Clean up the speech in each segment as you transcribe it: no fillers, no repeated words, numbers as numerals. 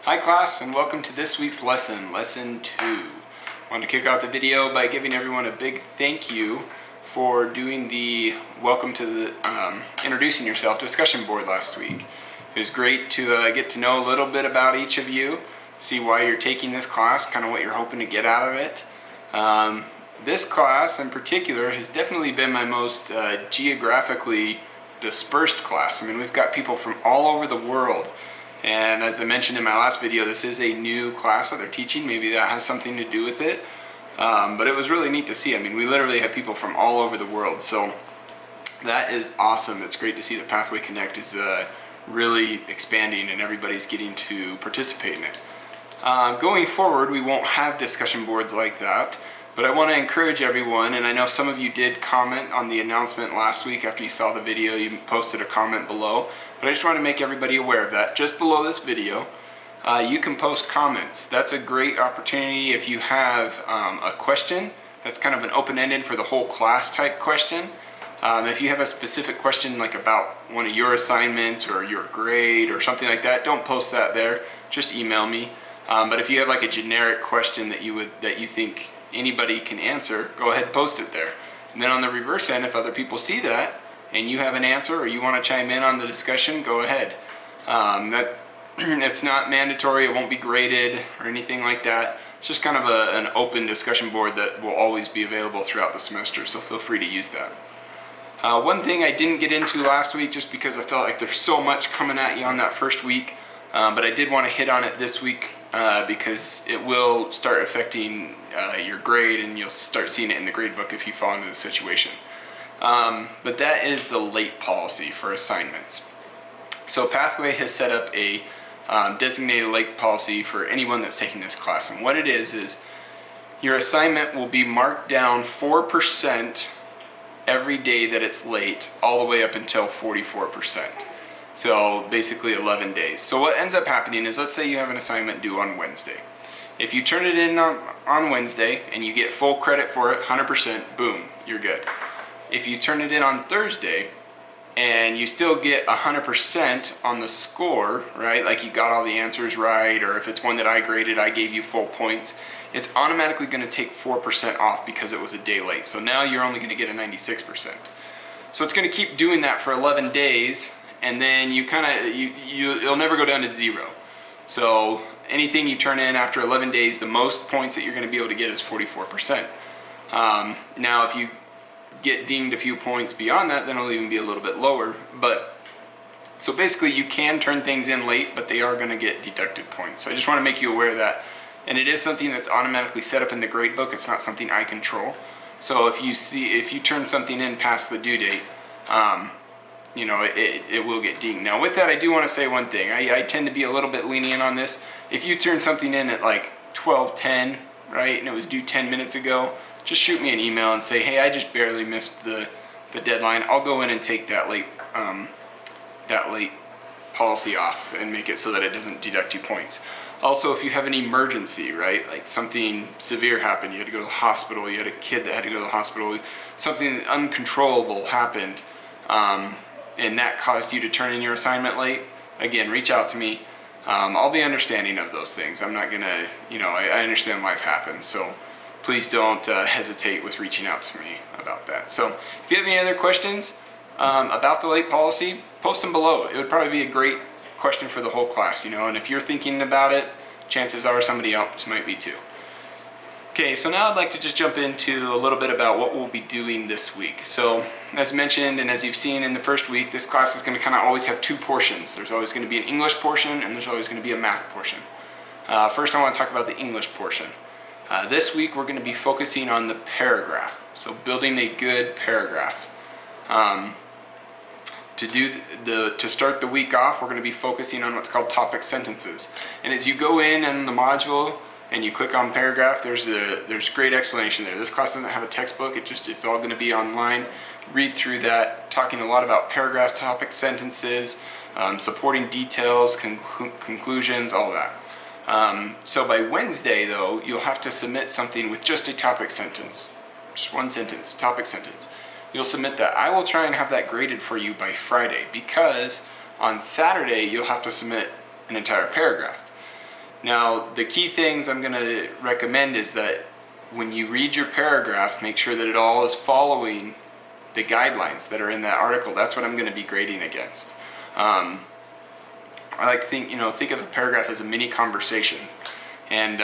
Hi class, and welcome to this week's lesson, Lesson 2. I want to kick off the video by giving everyone a big thank you for doing the welcome to the introducing yourself discussion board last week. It was great to get to know a little bit about each of you, see why you're taking this class, kind of what you're hoping to get out of it. This class in particular has definitely been my most geographically dispersed class. I mean, we've got people from all over the world. And as I mentioned in my last video, this is a new class that they're teaching. Maybe that has something to do with it. But it was really neat to see. I mean, we literally have people from all over the world. So that is awesome. It's great to see that Pathway Connect is really expanding and everybody's getting to participate in it. Going forward, we won't have discussion boards like that. But I want to encourage everyone, and I know some of you did comment on the announcement last week after you saw the video. You posted a comment below. But I just want to make everybody aware of that. Just below this video, you can post comments. That's a great opportunity if you have a question that's kind of an open-ended for the whole class type question. If you have a specific question like about one of your assignments or your grade or something like that, don't post that there. Just email me. But if you have like a generic question that you think anybody can answer, go ahead and post it there. And then on the reverse end, if other people see that and you have an answer or you want to chime in on the discussion, go ahead. It's not mandatory, it won't be graded or anything like that. It's just kind of an open discussion board that will always be available throughout the semester, so feel free to use that. One thing I didn't get into last week just because I felt like there's so much coming at you on that first week, but I did want to hit on it this week because it will start affecting your grade and you'll start seeing it in the grade book if you fall into the situation. But that is the late policy for assignments. So Pathway has set up a designated late policy for anyone that's taking this class. And what it is your assignment will be marked down 4% every day that it's late, all the way up until 44%. So basically 11 days. So what ends up happening is, let's say you have an assignment due on Wednesday. If you turn it in on Wednesday and you get full credit for it, 100%, boom, you're good. If you turn it in on Thursday and you still get 100% on the score, right, like you got all the answers right, or if it's one that I graded, I gave you full points, it's automatically going to take 4% off because it was a day late. So now you're only going to get a 96%. So it's going to keep doing that for 11 days, and then you'll never go down to zero. So anything you turn in after 11 days, the most points that you're going to be able to get is 44%. Now if you get dinged a few points beyond that, then it'll even be a little bit lower. But so basically you can turn things in late, but they are going to get deducted points. So I just want to make you aware of that. And it is something that's automatically set up in the grade book. It's not something I control. So if you turn something in past the due date, it will get dinged. Now with that, I do want to say one thing. I tend to be a little bit lenient on this. If you turn something in at like 12:10, right, and it was due 10 minutes ago, just shoot me an email and say, hey, I just barely missed the deadline. I'll go in and take that late policy off and make it so that it doesn't deduct you points. Also, if you have an emergency, right, like something severe happened, you had to go to the hospital, you had a kid that had to go to the hospital, something uncontrollable happened, and that caused you to turn in your assignment late, again, reach out to me. I'll be understanding of those things. I'm not gonna, I understand life happens, so please don't hesitate with reaching out to me about that. So if you have any other questions about the late policy, post them below. It would probably be a great question for the whole class, and if you're thinking about it, chances are somebody else might be too. Okay, so now I'd like to just jump into a little bit about what we'll be doing this week. So as mentioned, and as you've seen in the first week, this class is going to kind of always have two portions. There's always going to be an English portion and there's always going to be a math portion. First I want to talk about the English portion. This week we're going to be focusing on the paragraph, so building a good paragraph. To start the week off, we're going to be focusing on what's called topic sentences. And as you go in the module and you click on paragraph, there's great explanation there. This class doesn't have a textbook, it's all going to be online. Read through that, talking a lot about paragraphs, topic sentences, supporting details, conclusions, all that. So by Wednesday though, you'll have to submit something with just a topic sentence. Just one sentence, topic sentence. You'll submit that. I will try and have that graded for you by Friday, because on Saturday you'll have to submit an entire paragraph. Now, the key things I'm going to recommend is that when you read your paragraph, make sure that it all is following the guidelines that are in that article. That's what I'm going to be grading against. I like to think, think of a paragraph as a mini conversation, and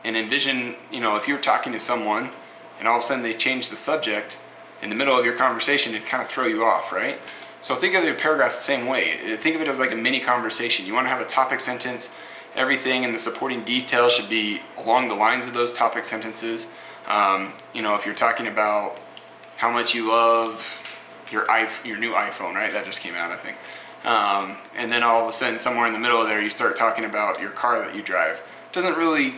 envision, if you're talking to someone and all of a sudden they change the subject in the middle of your conversation, it'd kind of throw you off, right? So think of your paragraphs the same way. Think of it as like a mini conversation. You want to have a topic sentence. Everything in the supporting details should be along the lines of those topic sentences. If you're talking about how much you love your new iPhone, right? That just came out, I think. And then all of a sudden, somewhere in the middle of there, you start talking about your car that you drive. It doesn't really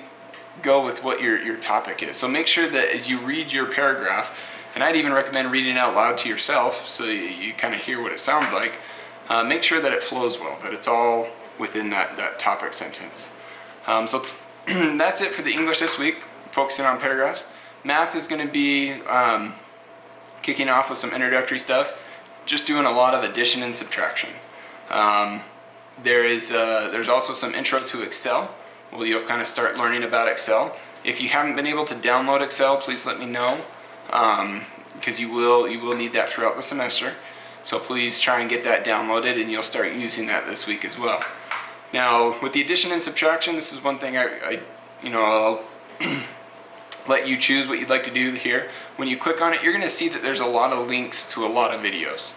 go with what your topic is. So make sure that as you read your paragraph, and I'd even recommend reading it out loud to yourself so you kind of hear what it sounds like, make sure that it flows well, that it's all within that topic sentence. So that's it for the English this week, focusing on paragraphs. Math is going to be kicking off with some introductory stuff, just doing a lot of addition and subtraction. There's also some intro to Excel. Well, you'll kind of start learning about Excel. If you haven't been able to download Excel, please let me know, because you will need that throughout the semester. So please try and get that downloaded, and you'll start using that this week as well. Now, with the addition and subtraction, this is one thing I'll let you choose what you'd like to do here. When you click on it, you're going to see that there's a lot of links to a lot of videos.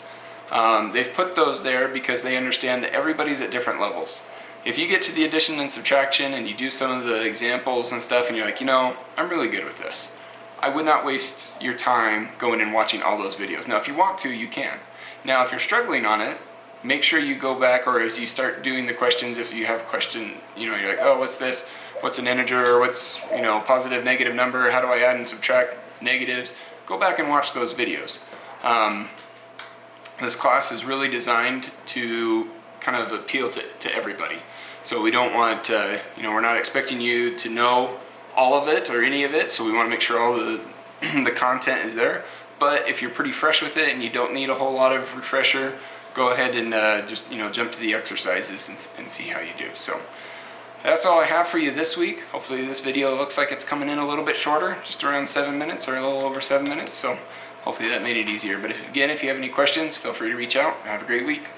They've put those there because they understand that everybody's at different levels. If you get to the addition and subtraction and you do some of the examples and stuff and you're like, I'm really good with this, I would not waste your time going and watching all those videos. Now, if you want to, you can. Now, if you're struggling on it, make sure you go back, or as you start doing the questions, if you have a question, you're like, oh, what's this? What's an integer? What's, positive, negative number? How do I add and subtract negatives? Go back and watch those videos. This class is really designed to kind of appeal to everybody. So we don't want, we're not expecting you to know all of it or any of it, so we want to make sure all the content is there. But if you're pretty fresh with it and you don't need a whole lot of refresher, go ahead and just jump to the exercises and see how you do. So that's all I have for you this week. Hopefully this video looks like it's coming in a little bit shorter, just around 7 minutes or a little over 7 minutes. So hopefully that made it easier. But if you have any questions, feel free to reach out. Have a great week.